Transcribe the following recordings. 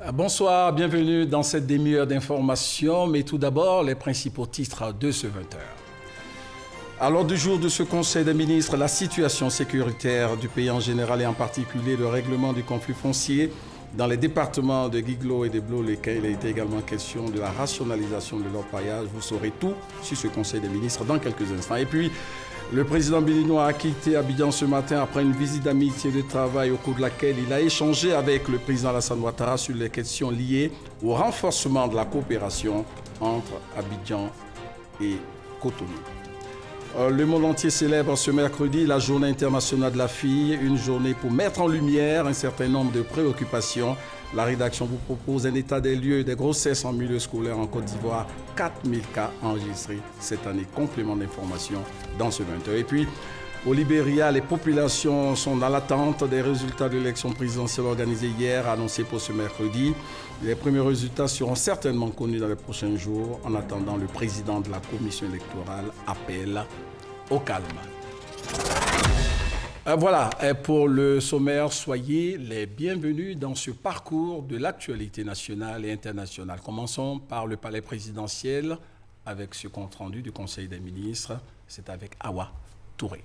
Bonsoir, bienvenue dans cette demi-heure d'information, mais tout d'abord les principaux titres de ce 20h. À l'ordre du jour de ce Conseil des ministres, la situation sécuritaire du pays en général et en particulier le règlement du conflit foncier dans les départements de Guiglo et de Blot-le-Quin. Il a été également question de la rationalisation de l'orpaillage. Vous saurez tout sur ce Conseil des ministres dans quelques instants. Et puis, le président béninois a quitté Abidjan ce matin après une visite d'amitié et de travail au cours de laquelle il a échangé avec le président Alassane Ouattara sur les questions liées au renforcement de la coopération entre Abidjan et Cotonou. Le monde entier célèbre ce mercredi la Journée internationale de la fille, une journée pour mettre en lumière un certain nombre de préoccupations. La rédaction vous propose un état des lieux des grossesses en milieu scolaire en Côte d'Ivoire. 4000 cas enregistrés cette année. Complément d'information dans ce 20h. Et puis, au Libéria, les populations sont dans l'attente des résultats de l'élection présidentielle organisée hier, annoncée pour ce mercredi. Les premiers résultats seront certainement connus dans les prochains jours. En attendant, le président de la commission électorale appelle au calme. Voilà, pour le sommaire, soyez les bienvenus dans ce parcours de l'actualité nationale et internationale. Commençons par le palais présidentiel avec ce compte-rendu du Conseil des ministres. C'est avec Awa Touré.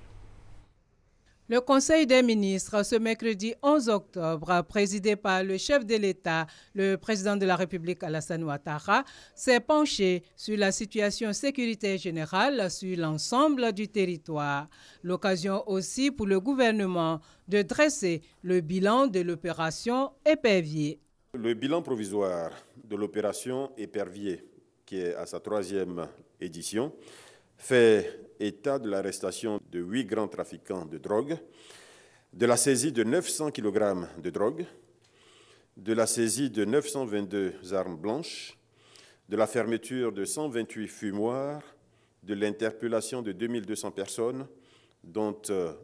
Le Conseil des ministres, ce mercredi 11 octobre, présidé par le chef de l'État, le président de la République Alassane Ouattara, s'est penché sur la situation sécuritaire générale sur l'ensemble du territoire. L'occasion aussi pour le gouvernement de dresser le bilan de l'opération Épervier. Le bilan provisoire de l'opération Épervier, qui est à sa 3e édition, fait état de l'arrestation de 8 grands trafiquants de drogue, de la saisie de 900 kg de drogue, de la saisie de 922 armes blanches, de la fermeture de 128 fumoirs, de l'interpellation de 2200 personnes, dont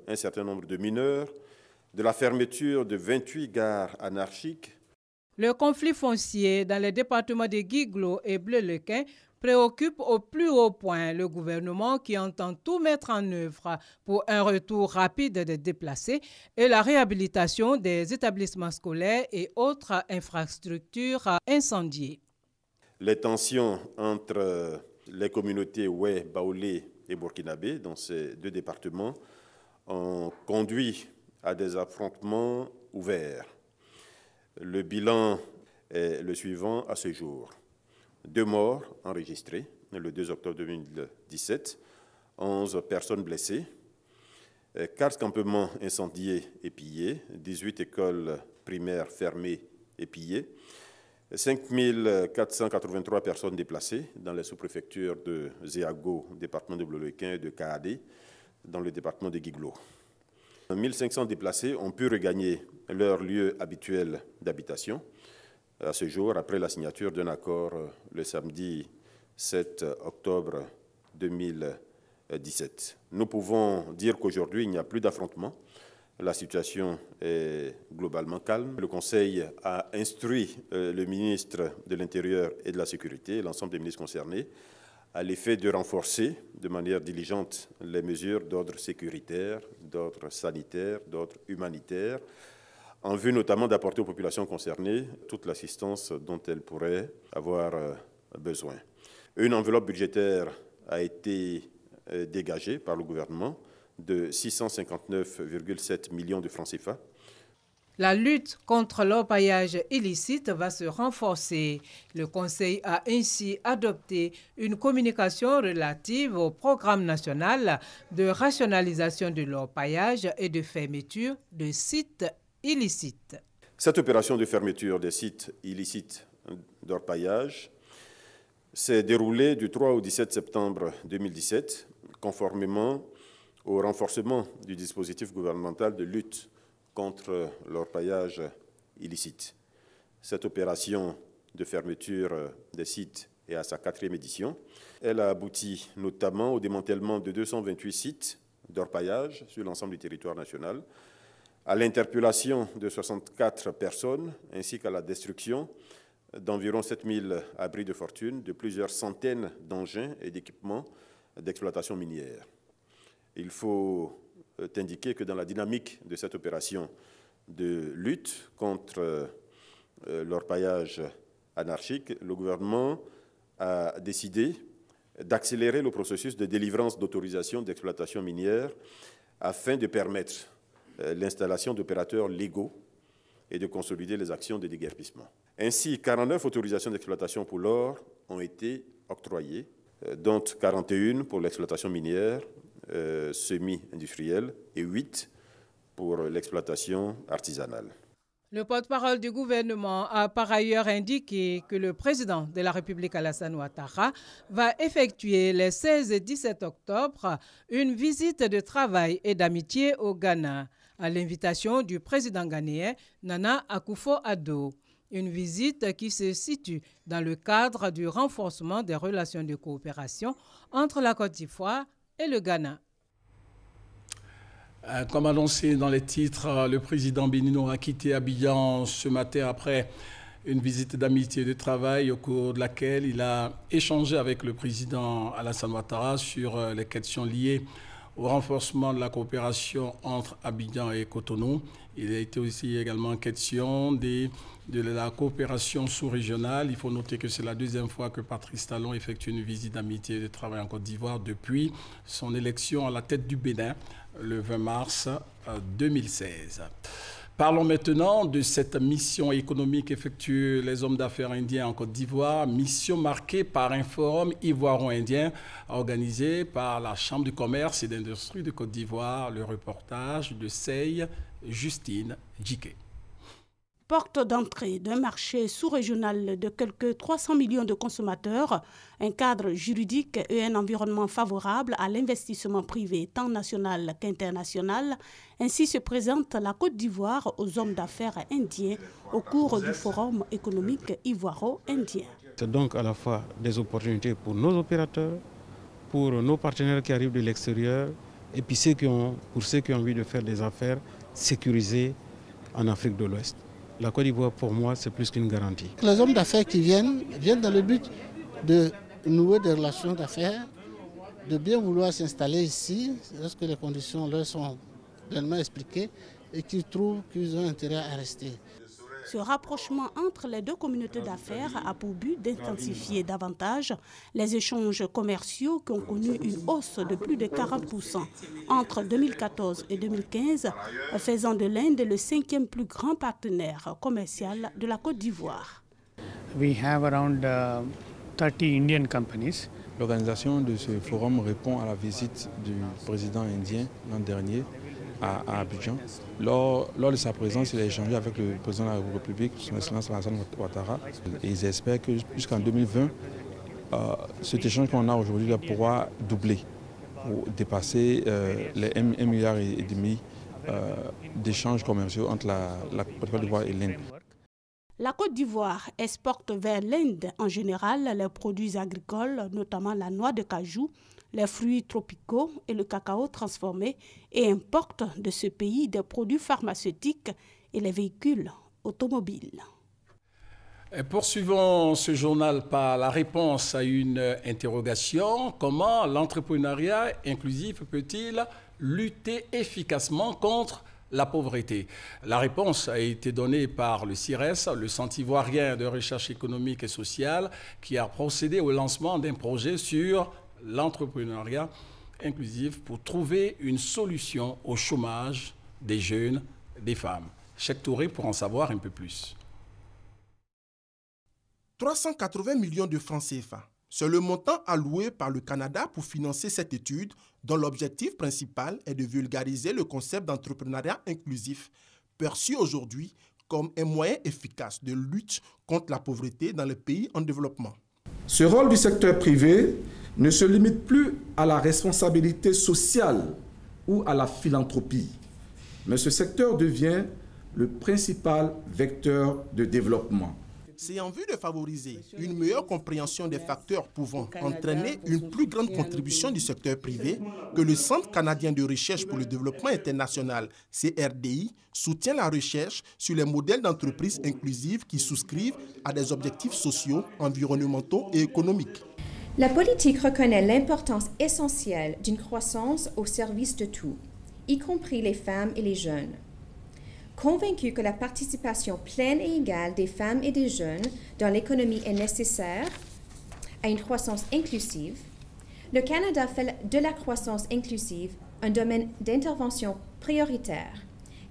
un certain nombre de mineurs, de la fermeture de 28 gares anarchiques. Le conflit foncier dans les départements de Guiglo et Blot-le-Quin préoccupe au plus haut point le gouvernement qui entend tout mettre en œuvre pour un retour rapide des déplacés et la réhabilitation des établissements scolaires et autres infrastructures incendiées. Les tensions entre les communautés Oué, Baoulé et Burkinabé dans ces deux départements ont conduit à des affrontements ouverts. Le bilan est le suivant à ce jour. 2 morts enregistrés le 2 octobre 2017, 11 personnes blessées, 4 campements incendiés et pillés, 18 écoles primaires fermées et pillées, 5 483 personnes déplacées dans les sous-préfectures de Zéago, département de Blot-le-Quin, et de Kaadé, dans le département de Guiglo. 1500 déplacés ont pu regagner leur lieu habituel d'habitation à ce jour, après la signature d'un accord le samedi 7 octobre 2017. Nous pouvons dire qu'aujourd'hui, il n'y a plus d'affrontements. La situation est globalement calme. Le Conseil a instruit le ministre de l'Intérieur et de la Sécurité, l'ensemble des ministres concernés, à l'effet de renforcer de manière diligente les mesures d'ordre sécuritaire, d'ordre sanitaire, d'ordre humanitaire, en vue notamment d'apporter aux populations concernées toute l'assistance dont elles pourraient avoir besoin. Une enveloppe budgétaire a été dégagée par le gouvernement de 659,7 millions de francs CFA. La lutte contre l'orpaillage illicite va se renforcer. Le Conseil a ainsi adopté une communication relative au programme national de rationalisation de l'orpaillage et de fermeture de sites illicites. Cette opération de fermeture des sites illicites d'orpaillage s'est déroulée du 3 au 17 septembre 2017, conformément au renforcement du dispositif gouvernemental de lutte contre l'orpaillage illicite. Cette opération de fermeture des sites est à sa 4e édition. Elle a abouti notamment au démantèlement de 228 sites d'orpaillage sur l'ensemble du territoire national, à l'interpellation de 64 personnes ainsi qu'à la destruction d'environ 7000 abris de fortune, de plusieurs centaines d'engins et d'équipements d'exploitation minière. Il faut indiquer que dans la dynamique de cette opération de lutte contre l'orpaillage anarchique, le gouvernement a décidé d'accélérer le processus de délivrance d'autorisation d'exploitation minière afin de permettre l'installation d'opérateurs légaux et de consolider les actions de déguerpissement. Ainsi, 49 autorisations d'exploitation pour l'or ont été octroyées, dont 41 pour l'exploitation minière semi-industrielle et 8 pour l'exploitation artisanale. Le porte-parole du gouvernement a par ailleurs indiqué que le président de la République Alassane Ouattara va effectuer les 16 et 17 octobre une visite de travail et d'amitié au Ghana, à l'invitation du président ghanéen Nana Akufo-Addo. Une visite qui se situe dans le cadre du renforcement des relations de coopération entre la Côte d'Ivoire et le Ghana. Comme annoncé dans les titres, le président béninois a quitté Abidjan ce matin après une visite d'amitié et de travail au cours de laquelle il a échangé avec le président Alassane Ouattara sur les questions liées au renforcement de la coopération entre Abidjan et Cotonou. Il a été aussi également question de la coopération sous-régionale. Il faut noter que c'est la deuxième fois que Patrice Talon effectue une visite d'amitié et de travail en Côte d'Ivoire depuis son élection à la tête du Bénin le 20 mars 2016. Parlons maintenant de cette mission économique effectuée les hommes d'affaires indiens en Côte d'Ivoire, mission marquée par un forum ivoiro-indien organisé par la Chambre du commerce et d'industrie de Côte d'Ivoire. Le reportage de Sey Justine Djiké. Porte d'entrée d'un marché sous-régional de quelques 300 millions de consommateurs, un cadre juridique et un environnement favorable à l'investissement privé tant national qu'international. Ainsi se présente la Côte d'Ivoire aux hommes d'affaires indiens au cours du Forum économique ivoiro-indien. C'est donc à la fois des opportunités pour nos opérateurs, pour nos partenaires qui arrivent de l'extérieur et puis pour ceux qui ont envie de faire des affaires sécurisées en Afrique de l'Ouest. La Côte d'Ivoire, pour moi, c'est plus qu'une garantie. Les hommes d'affaires qui viennent dans le but de nouer des relations d'affaires, de bien vouloir s'installer ici, lorsque les conditions leur sont pleinement expliquées et qui trouvent qu'ils ont intérêt à rester. Ce rapprochement entre les deux communautés d'affaires a pour but d'intensifier davantage les échanges commerciaux qui ont connu une hausse de plus de 40% entre 2014 et 2015, faisant de l'Inde le 5e plus grand partenaire commercial de la Côte d'Ivoire. We have around 30 Indian companies. L'organisation de ce forum répond à la visite du président indien l'an dernier à Abidjan. Lors de sa présence, il a échangé avec le président de la République, son Excellence Alassane Ouattara. Et ils espèrent que jusqu'en 2020, cet échange qu'on a aujourd'hui pourra doubler pour dépasser les 1,5 milliard d'échanges commerciaux entre la Côte d'Ivoire et l'Inde. La Côte d'Ivoire exporte vers l'Inde en général les produits agricoles, notamment la noix de cajou, les fruits tropicaux et le cacao transformé, et importe de ce pays des produits pharmaceutiques et les véhicules automobiles. Et poursuivons ce journal par la réponse à une interrogation. Comment l'entrepreneuriat inclusif peut-il lutter efficacement contre la pauvreté? La réponse a été donnée par le CIRES, le Centre ivoirien de recherche économique et sociale, qui a procédé au lancement d'un projet sur l'entrepreneuriat inclusif pour trouver une solution au chômage des jeunes, des femmes. Cheikh Touré pour en savoir un peu plus. 380 millions de francs CFA. C'est le montant alloué par le Canada pour financer cette étude dont l'objectif principal est de vulgariser le concept d'entrepreneuriat inclusif, perçu aujourd'hui comme un moyen efficace de lutte contre la pauvreté dans les pays en développement. Ce rôle du secteur privé ne se limite plus à la responsabilité sociale ou à la philanthropie, mais ce secteur devient le principal vecteur de développement. C'est en vue de favoriser une meilleure compréhension des facteurs pouvant entraîner une plus grande contribution du secteur privé que le Centre canadien de recherche pour le développement international, CRDI, soutient la recherche sur les modèles d'entreprises inclusives qui souscrivent à des objectifs sociaux, environnementaux et économiques. La politique reconnaît l'importance essentielle d'une croissance au service de tous, y compris les femmes et les jeunes. Convaincu que la participation pleine et égale des femmes et des jeunes dans l'économie est nécessaire à une croissance inclusive, le Canada fait de la croissance inclusive un domaine d'intervention prioritaire,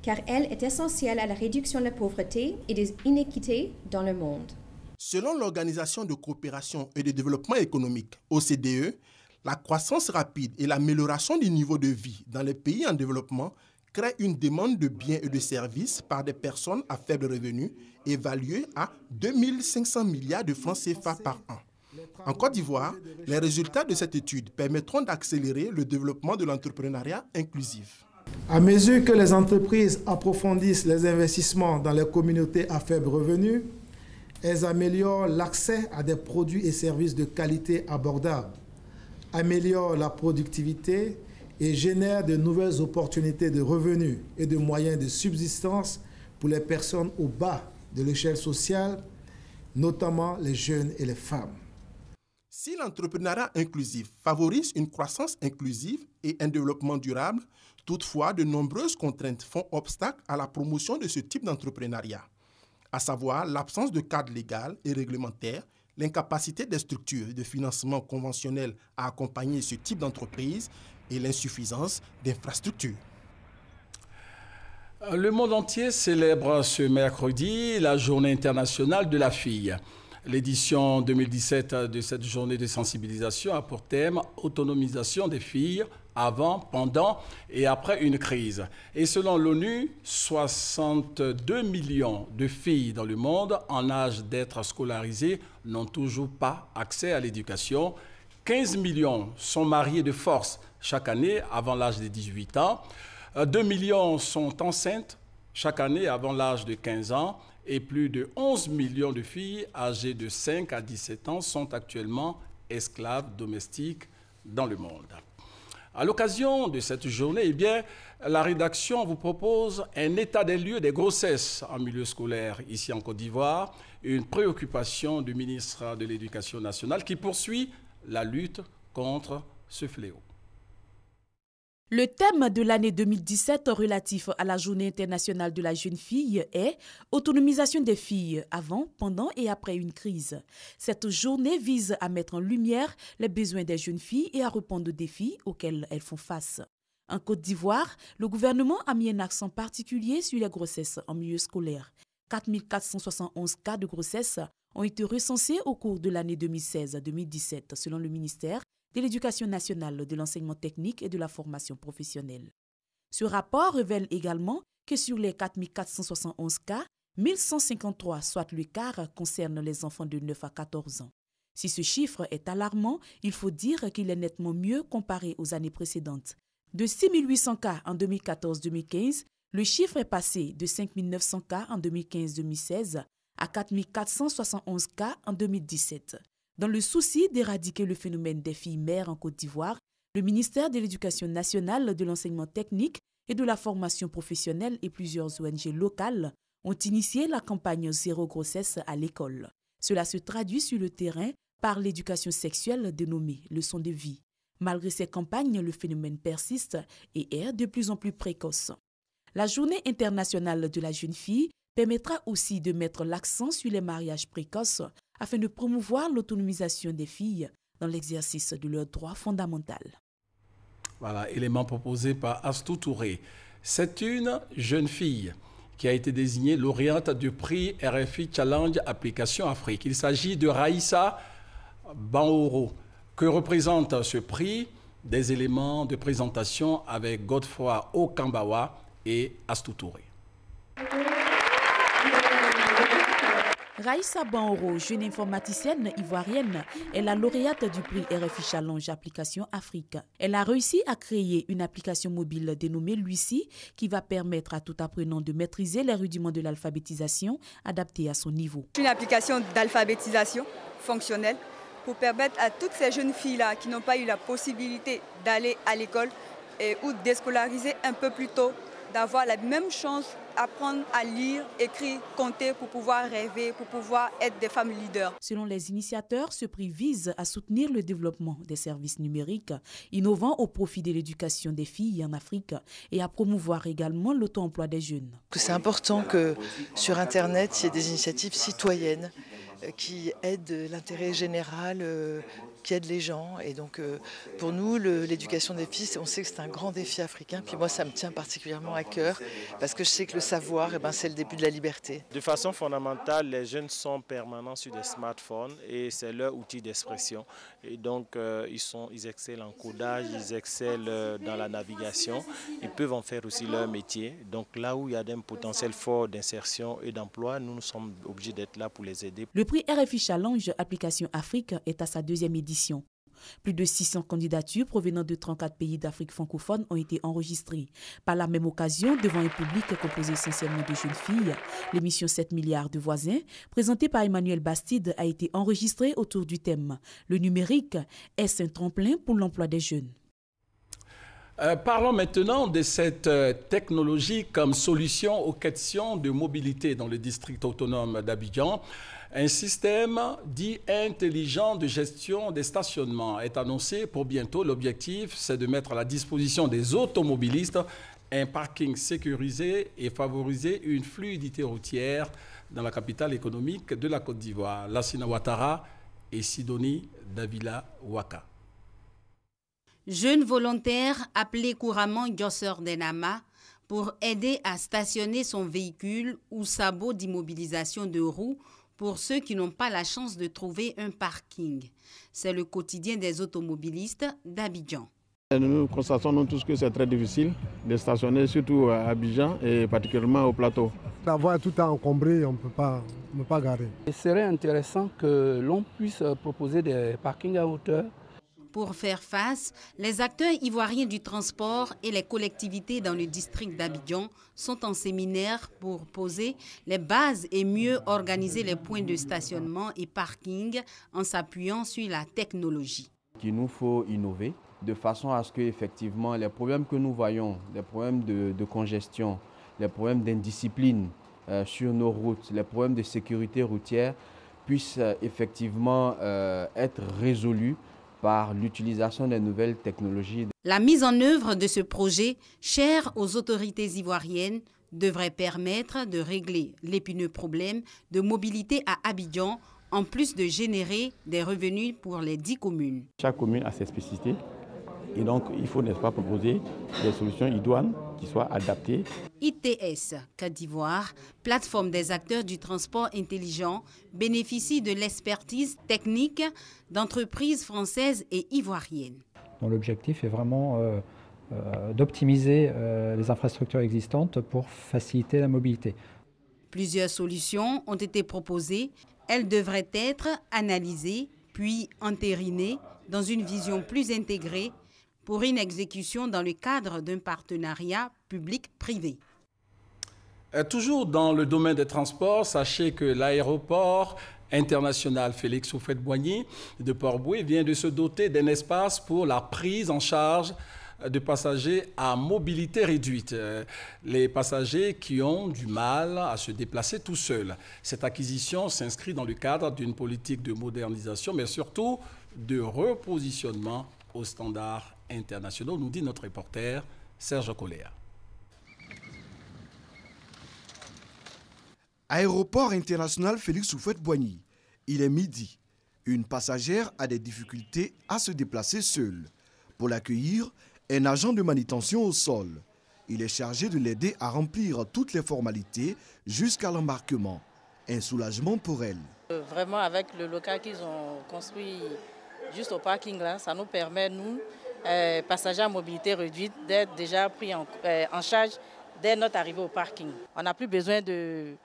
car elle est essentielle à la réduction de la pauvreté et des inéquités dans le monde. Selon l'Organisation de coopération et de développement économique, OCDE, la croissance rapide et l'amélioration du niveau de vie dans les pays en développement créent une demande de biens et de services par des personnes à faible revenu évaluée à 2500 milliards de francs CFA par an. En Côte d'Ivoire, les résultats de cette étude permettront d'accélérer le développement de l'entrepreneuriat inclusif. À mesure que les entreprises approfondissent les investissements dans les communautés à faible revenu, elles améliorent l'accès à des produits et services de qualité abordables, améliorent la productivité et génèrent de nouvelles opportunités de revenus et de moyens de subsistance pour les personnes au bas de l'échelle sociale, notamment les jeunes et les femmes. Si l'entrepreneuriat inclusif favorise une croissance inclusive et un développement durable, toutefois, de nombreuses contraintes font obstacle à la promotion de ce type d'entrepreneuriat, à savoir l'absence de cadre légal et réglementaire, l'incapacité des structures de financement conventionnelles à accompagner ce type d'entreprise et l'insuffisance d'infrastructures. Le monde entier célèbre ce mercredi la Journée internationale de la fille. L'édition 2017 de cette journée de sensibilisation a pour thème « Autonomisation des filles avant, pendant et après une crise ». Et selon l'ONU, 62 millions de filles dans le monde en âge d'être scolarisées n'ont toujours pas accès à l'éducation. 15 millions sont mariées de force chaque année avant l'âge de 18 ans. 2 millions sont enceintes chaque année avant l'âge de 15 ans. Et plus de 11 millions de filles âgées de 5 à 17 ans sont actuellement esclaves domestiques dans le monde. À l'occasion de cette journée, la rédaction vous propose un état des lieux des grossesses en milieu scolaire ici en Côte d'Ivoire, une préoccupation du ministre de l'Éducation nationale qui poursuit la lutte contre ce fléau. Le thème de l'année 2017 relatif à la Journée internationale de la jeune fille est « Autonomisation des filles avant, pendant et après une crise ». Cette journée vise à mettre en lumière les besoins des jeunes filles et à répondre aux défis auxquels elles font face. En Côte d'Ivoire, le gouvernement a mis un accent particulier sur les grossesses en milieu scolaire. 4 471 cas de grossesse ont été recensés au cours de l'année 2016-2017 selon le ministère de l'Éducation nationale, de l'enseignement technique et de la formation professionnelle. Ce rapport révèle également que sur les 4 471 cas, 1153, soit le quart, concernent les enfants de 9 à 14 ans. Si ce chiffre est alarmant, il faut dire qu'il est nettement mieux comparé aux années précédentes. De 6 800 cas en 2014-2015, le chiffre est passé de 5 900 cas en 2015-2016 à 4 471 cas en 2017. Dans le souci d'éradiquer le phénomène des filles mères en Côte d'Ivoire, le ministère de l'Éducation nationale, de l'enseignement technique et de la formation professionnelle et plusieurs ONG locales ont initié la campagne Zéro grossesse à l'école. Cela se traduit sur le terrain par l'éducation sexuelle dénommée leçon de vie. Malgré ces campagnes, le phénomène persiste et est de plus en plus précoce. La Journée internationale de la jeune fille permettra aussi de mettre l'accent sur les mariages précoces afin de promouvoir l'autonomisation des filles dans l'exercice de leurs droits fondamentaux. Voilà, élément proposé par Astou Touré. C'est une jeune fille qui a été désignée lauréate du prix RFI Challenge Application Afrique. Il s'agit de Raïssa Banoro. Que représente ce prix? Des éléments de présentation avec Godefroy Okambawa et Astou Touré. Raïssa Banoro, jeune informaticienne ivoirienne, est la lauréate du prix RFI Challenge Application Afrique. Elle a réussi à créer une application mobile dénommée Lucie qui va permettre à tout apprenant de maîtriser les rudiments de l'alphabétisation adaptés à son niveau. Une application d'alphabétisation fonctionnelle pour permettre à toutes ces jeunes filles-là qui n'ont pas eu la possibilité d'aller à l'école ou déscolariser un peu plus tôt, d'avoir la même chance apprendre à lire, écrire, compter pour pouvoir rêver, pour pouvoir être des femmes leaders. Selon les initiateurs, ce prix vise à soutenir le développement des services numériques innovants au profit de l'éducation des filles en Afrique et à promouvoir également l'auto-emploi des jeunes. C'est important que sur Internet, il y ait des initiatives citoyennes qui aident l'intérêt général, qui aident les gens. Et donc pour nous, l'éducation des filles, on sait que c'est un grand défi africain. Puis moi, ça me tient particulièrement à cœur parce que je sais que le savoir, c'est le début de la liberté. De façon fondamentale, les jeunes sont permanents sur des smartphones et c'est leur outil d'expression. Et donc ils excellent en codage, ils excellent dans la navigation. Ils peuvent en faire aussi leur métier. Donc là où il y a un potentiel fort d'insertion et d'emploi, nous sommes obligés d'être là pour les aider. Le prix RFI Challenge Application Afrique est à sa 2e édition. Plus de 600 candidatures provenant de 34 pays d'Afrique francophone ont été enregistrées. Par la même occasion, devant un public composé essentiellement de jeunes filles, l'émission 7 milliards de voisins, présentée par Emmanuel Bastide, a été enregistrée autour du thème « Le numérique, est-ce un tremplin pour l'emploi des jeunes ?» Parlons maintenant de cette technologie comme solution aux questions de mobilité dans le district autonome d'Abidjan. Un système dit intelligent de gestion des stationnements est annoncé pour bientôt. L'objectif, c'est de mettre à la disposition des automobilistes un parking sécurisé et favoriser une fluidité routière dans la capitale économique de la Côte d'Ivoire, Lassina Ouattara et Sidonie Davila Waka. Jeunes volontaires appelés couramment Yosseur Denama pour aider à stationner son véhicule ou sabot d'immobilisation de roues pour ceux qui n'ont pas la chance de trouver un parking. C'est le quotidien des automobilistes d'Abidjan. Nous constatons tous que c'est très difficile de stationner, surtout à Abidjan et particulièrement au plateau. La voie est tout encombrée, on ne peut pas garer. Il serait intéressant que l'on puisse proposer des parkings à hauteur. Pour faire face, les acteurs ivoiriens du transport et les collectivités dans le district d'Abidjan sont en séminaire pour poser les bases et mieux organiser les points de stationnement et parking en s'appuyant sur la technologie. Il nous faut innover de façon à ce que effectivement les problèmes que nous voyons, les problèmes de congestion, les problèmes d'indiscipline sur nos routes, les problèmes de sécurité routière puissent effectivement être résolus par l'utilisation des nouvelles technologies. La mise en œuvre de ce projet, cher aux autorités ivoiriennes, devrait permettre de régler l'épineux problème de mobilité à Abidjan, en plus de générer des revenus pour les 10 communes. Chaque commune a ses spécificités et donc il faut, n'est-ce pas, proposer des solutions idoines qui soient adaptées. ITS Côte d'Ivoire, plateforme des acteurs du transport intelligent, bénéficie de l'expertise technique d'entreprises françaises et ivoiriennes. L'objectif est vraiment d'optimiser les infrastructures existantes pour faciliter la mobilité. Plusieurs solutions ont été proposées. Elles devraient être analysées puis entérinées dans une vision plus intégrée pour une exécution dans le cadre d'un partenariat public-privé. Toujours dans le domaine des transports, sachez que l'aéroport international Félix Houphouët-Boigny de Port-Bouët vient de se doter d'un espace pour la prise en charge de passagers à mobilité réduite, les passagers qui ont du mal à se déplacer tout seuls. Cette acquisition s'inscrit dans le cadre d'une politique de modernisation, mais surtout de repositionnement aux standards internationaux, nous dit notre reporter Serge Coléa. Aéroport international Félix Houphouët-Boigny. Il est midi. Une passagère a des difficultés à se déplacer seule. Pour l'accueillir, un agent de manutention au sol. Il est chargé de l'aider à remplir toutes les formalités jusqu'à l'embarquement. Un soulagement pour elle. Vraiment, avec le local qu'ils ont construit juste au parking là, ça nous permet, nous, passagers à mobilité réduite, d'être déjà pris en charge dès notre arrivée au parking. On n'a plus besoin de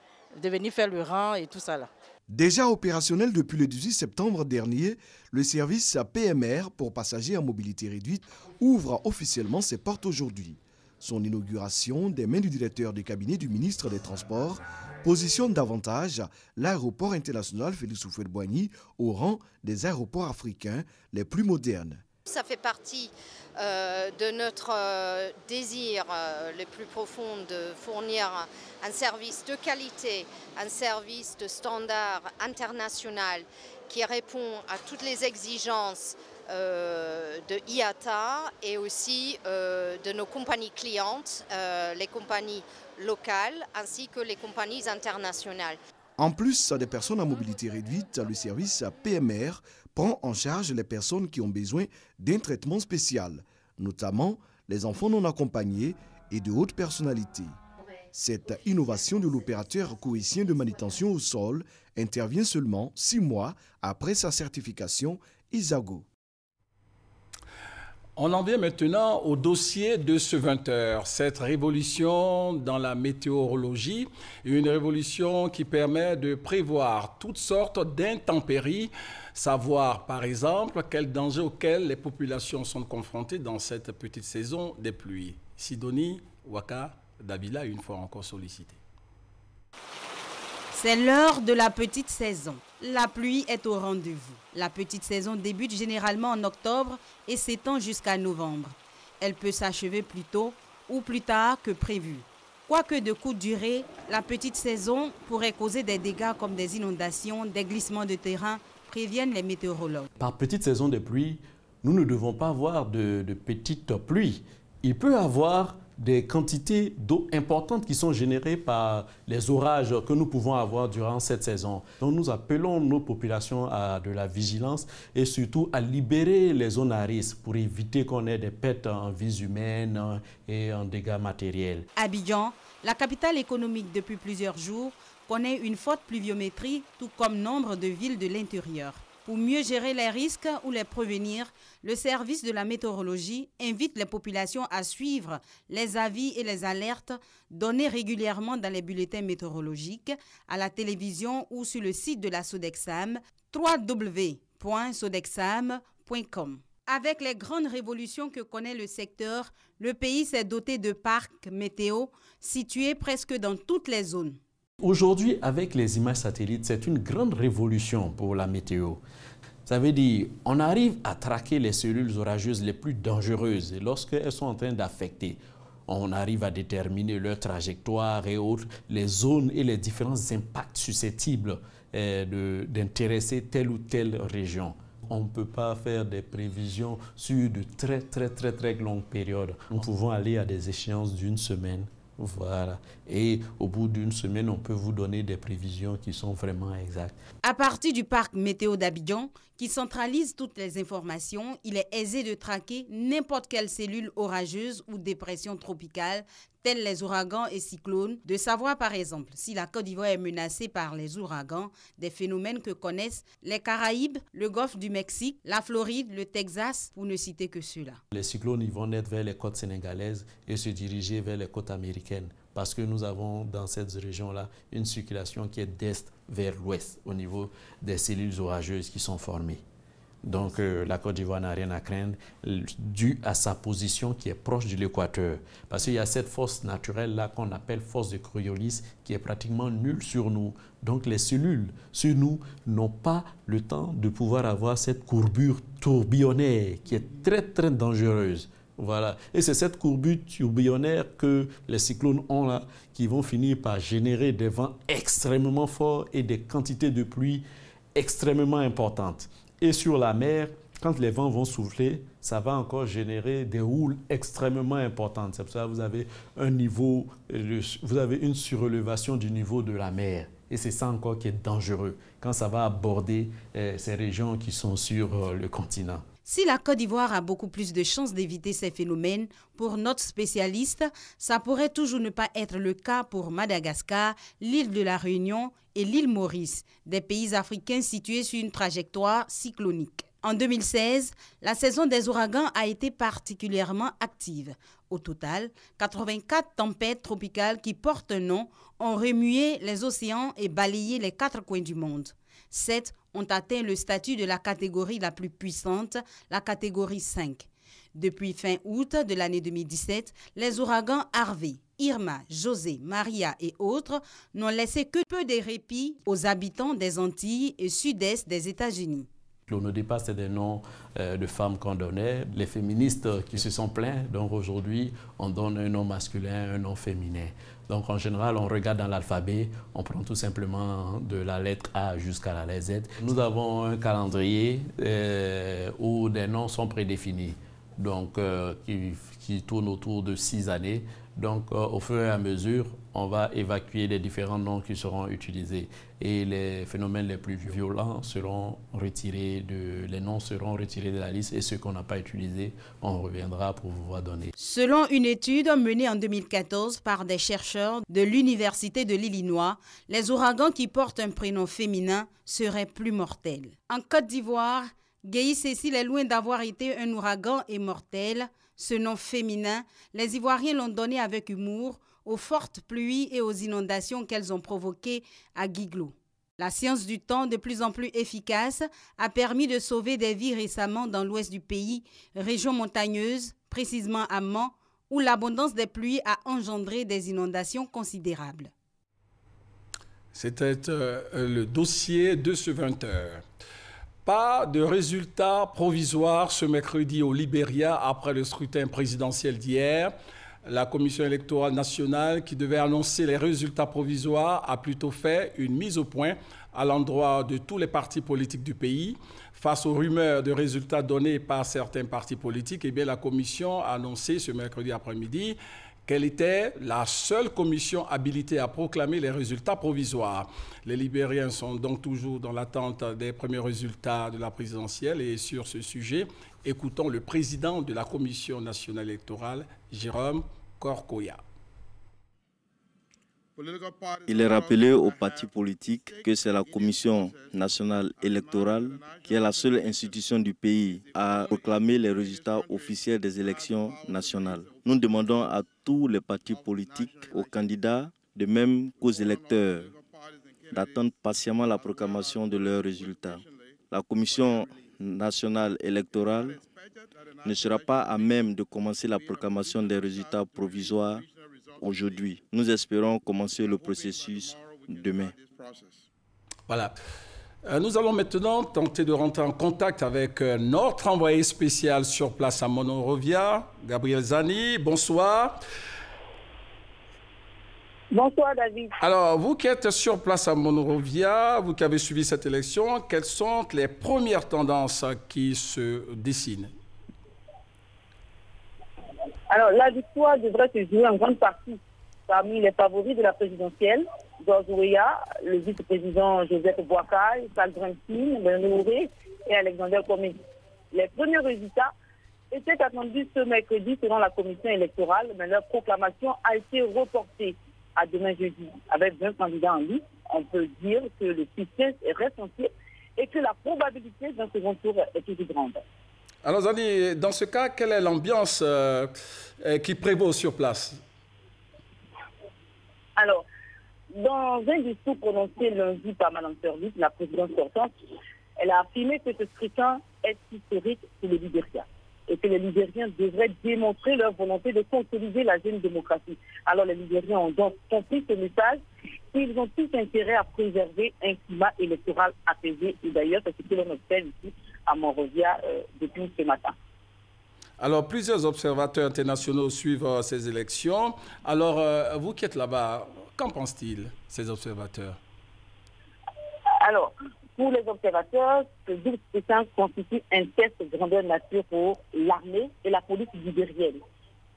venir faire le rang et tout ça là. Déjà opérationnel depuis le 18 septembre dernier, le service PMR pour passagers à mobilité réduite ouvre officiellement ses portes aujourd'hui. Son inauguration des mains du directeur de cabinet du ministre des Transports positionne davantage l'aéroport international Félix Houphouët-Boigny au rang des aéroports africains les plus modernes. Ça fait partie de notre désir le plus profond de fournir un service de qualité, un service de standard international qui répond à toutes les exigences de IATA et aussi de nos compagnies clientes, les compagnies locales ainsi que les compagnies internationales. En plus des personnes à mobilité réduite, le service PMR prend en charge les personnes qui ont besoin d'un traitement spécial, notamment les enfants non accompagnés et de hautes personnalités. Cette innovation de l'opérateur coïtien de manutention au sol intervient seulement 6 mois après sa certification ISAGO. On en vient maintenant au dossier de ce 20h. Cette révolution dans la météorologie, une révolution qui permet de prévoir toutes sortes d'intempéries, savoir par exemple quels dangers auxquels les populations sont confrontées dans cette petite saison des pluies. Sidonie Waka Davila, une fois encore sollicité. C'est l'heure de la petite saison. La pluie est au rendez-vous. La petite saison débute généralement en octobre et s'étend jusqu'à novembre. Elle peut s'achever plus tôt ou plus tard que prévu. Quoique de courte durée, la petite saison pourrait causer des dégâts comme des inondations, des glissements de terrain, préviennent les météorologues. Par petite saison de pluie, nous ne devons pas avoir de petites pluies. Il peut y avoir des quantités d'eau importantes qui sont générées par les orages que nous pouvons avoir durant cette saison. Donc nous appelons nos populations à de la vigilance et surtout à libérer les zones à risque pour éviter qu'on ait des pertes en vies humaines et en dégâts matériels. Abidjan, la capitale économique depuis plusieurs jours, connaît une forte pluviométrie, tout comme nombre de villes de l'intérieur. Pour mieux gérer les risques ou les prévenir, le service de la météorologie invite les populations à suivre les avis et les alertes donnés régulièrement dans les bulletins météorologiques, à la télévision ou sur le site de la Sodexam, www.sodexam.com. Avec les grandes révolutions que connaît le secteur, le pays s'est doté de parcs météo situés presque dans toutes les zones. Aujourd'hui, avec les images satellites, c'est une grande révolution pour la météo. Ça veut dire qu'on arrive à traquer les cellules orageuses les plus dangereuses et lorsqu'elles sont en train d'affecter, on arrive à déterminer leur trajectoire et autres, les zones et les différents impacts susceptibles d'intéresser telle ou telle région. On ne peut pas faire des prévisions sur de très longues périodes. Nous pouvons aller à des échéances d'une semaine. Voilà. Et au bout d'une semaine, on peut vous donner des prévisions qui sont vraiment exactes. À partir du parc météo d'Abidjan, qui centralise toutes les informations, il est aisé de traquer n'importe quelle cellule orageuse ou dépression tropicale, tels les ouragans et cyclones, de savoir par exemple si la Côte d'Ivoire est menacée par les ouragans, des phénomènes que connaissent les Caraïbes, le golfe du Mexique, la Floride, le Texas, pour ne citer que ceux-là. Les cyclones ils vont naître vers les côtes sénégalaises et se diriger vers les côtes américaines parce que nous avons dans cette région-là une circulation qui est d'est vers l'ouest au niveau des cellules orageuses qui sont formées. Donc la Côte d'Ivoire n'a rien à craindre dû à sa position qui est proche de l'équateur. Parce qu'il y a cette force naturelle-là qu'on appelle force de Coriolis qui est pratiquement nulle sur nous. Donc les cellules sur nous n'ont pas le temps de pouvoir avoir cette courbure tourbillonnaire qui est très dangereuse. Voilà. Et c'est cette courbure tourbillonnaire que les cyclones ont là, qui vont finir par générer des vents extrêmement forts et des quantités de pluie extrêmement importantes. Et sur la mer, quand les vents vont souffler, ça va encore générer des houles extrêmement importantes. C'est pour ça que vous avez une surélevation du niveau de la mer. Et c'est ça encore qui est dangereux quand ça va aborder ces régions qui sont sur le continent. Si la Côte d'Ivoire a beaucoup plus de chances d'éviter ces phénomènes, pour notre spécialiste, ça pourrait toujours ne pas être le cas pour Madagascar, l'île de la Réunion et l'île Maurice, des pays africains situés sur une trajectoire cyclonique. En 2016, la saison des ouragans a été particulièrement active. Au total, 84 tempêtes tropicales qui portent un nom ont remué les océans et balayé les 4 coins du monde. 7 ont atteint le statut de la catégorie la plus puissante, la catégorie 5. Depuis fin août de l'année 2017, les ouragans Harvey, Irma, José, Maria et autres n'ont laissé que peu de répit aux habitants des Antilles et sud-est des États-Unis. Au départ, c'est des noms de femmes qu'on donnait, les féministes qui se sont plaints. Donc aujourd'hui, on donne un nom masculin, un nom féminin. Donc en général, on regarde dans l'alphabet, on prend tout simplement de la lettre A jusqu'à la lettre Z. Nous avons un calendrier où des noms sont prédéfinis, donc qui tourne autour de 6 années. Donc, au fur et à mesure, on va évacuer les différents noms qui seront utilisés. Et les phénomènes les plus violents seront retirés les noms seront retirés de la liste et ceux qu'on n'a pas utilisés, on reviendra pour vous donner. Selon une étude menée en 2014 par des chercheurs de l'Université de l'Illinois, les ouragans qui portent un prénom féminin seraient plus mortels. En Côte d'Ivoire, Guéhi Cécile est loin d'avoir été un ouragan et mortel. Ce nom féminin, les Ivoiriens l'ont donné avec humour aux fortes pluies et aux inondations qu'elles ont provoquées à Guiglo. La science du temps, de plus en plus efficace, a permis de sauver des vies récemment dans l'ouest du pays, région montagneuse, précisément à Mans, où l'abondance des pluies a engendré des inondations considérables. C'était le dossier de ce 20h. Pas de résultats provisoires ce mercredi au Libéria après le scrutin présidentiel d'hier. La Commission électorale nationale, qui devait annoncer les résultats provisoires, a plutôt fait une mise au point à l'endroit de tous les partis politiques du pays. Face aux rumeurs de résultats donnés par certains partis politiques, eh bien, la Commission a annoncé ce mercredi après-midi qu'elle était la seule commission habilitée à proclamer les résultats provisoires. Les Libériens sont donc toujours dans l'attente des premiers résultats de la présidentielle. Et sur ce sujet, écoutons le président de la Commission nationale électorale, Jérôme Korkoya. Il est rappelé aux partis politiques que c'est la Commission nationale électorale qui est la seule institution du pays à proclamer les résultats officiels des élections nationales. Nous demandons à tous les partis politiques, aux candidats, de même qu'aux électeurs, d'attendre patiemment la proclamation de leurs résultats. La Commission nationale électorale ne sera pas à même de commencer la proclamation des résultats provisoires aujourd'hui. Nous espérons commencer le processus demain. Voilà. Nous allons maintenant tenter de rentrer en contact avec notre envoyé spécial sur place à Monrovia, Gabriel Zani. Bonsoir. Bonsoir David. Alors, vous qui êtes sur place à Monrovia, vous qui avez suivi cette élection, quelles sont les premières tendances qui se dessinent? Alors, la victoire devrait se jouer en grande partie parmi les favoris de la présidentielle, George Weah, le vice-président Joseph Boakai, Sal Brinkin, Benouré et Alexander Comé. Les premiers résultats étaient attendus ce mercredi selon la commission électorale, mais leur proclamation a été reportée à demain jeudi. Avec 20 candidats en liste, on peut dire que le suspense est ressenti et que la probabilité d'un second tour est toujours grande. Alors, Zani, dans ce cas, quelle est l'ambiance qui prévaut sur place? Alors, dans un discours prononcé lundi par Mme Service, la présidente sortante, elle a affirmé que ce scrutin est historique pour le Libéria et que les Libériens devraient démontrer leur volonté de consolider la jeune démocratie. Alors, les Libériens ont donc compris ce message. Ils ont tous intérêt à préserver un climat électoral apaisé. Et d'ailleurs, c'est ce que l'on observe ici à Monrovia depuis ce matin. Alors, plusieurs observateurs internationaux suivent ces élections. Alors, vous qui êtes là-bas, qu'en pensent-ils, ces observateurs? Alors, pour les observateurs, ce double scrutin constitue un test de grandeur nature pour l'armée et la police libérienne,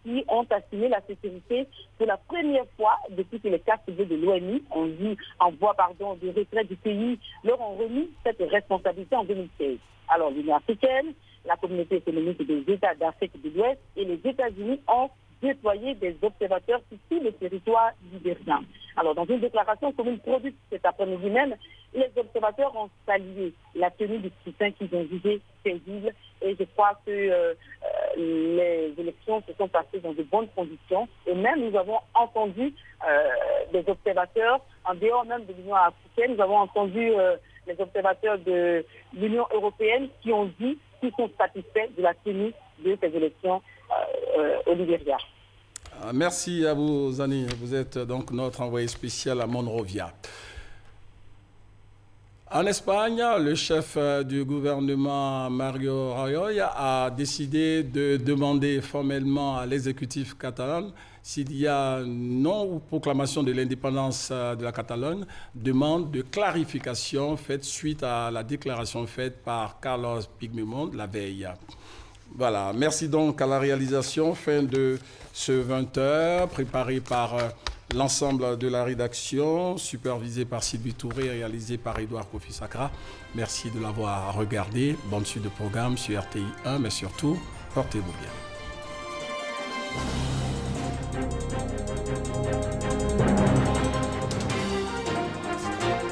qui ont assuré la sécurité pour la première fois depuis que les 4 pays de l'ONU en voie de retrait du pays leur ont remis cette responsabilité en 2016. Alors, l'Union africaine, la communauté économique des États d'Afrique de l'Ouest et les États-Unis ont déployé des observateurs sur tout le territoire libérien. Alors, dans une déclaration commune produite cet après-midi même, les observateurs ont salué la tenue du scrutin qu'ils ont jugé paisible et je crois que les élections se sont passées dans de bonnes conditions et même nous avons entendu des observateurs, en dehors même de l'Union africaine, nous avons entendu les observateurs de l'Union européenne qui ont dit qu'ils sont satisfaits de la tenue de ces élections au Libéria. Merci à vous, Zani. Vous êtes donc notre envoyé spécial à Monrovia. En Espagne, le chef du gouvernement, Mario Rajoy, a décidé de demander formellement à l'exécutif catalan s'il y a non ou proclamation de l'indépendance de la Catalogne, demande de clarification faite suite à la déclaration faite par Carlos Puigdemont la veille. Voilà, merci donc à la réalisation, fin de ce 20h, préparé par l'ensemble de la rédaction, supervisé par Sylvie Touré, réalisé par Edouard Kofi-Sakra. Merci de l'avoir regardé. Bonne suite de programme sur RTI 1, mais surtout, portez-vous bien.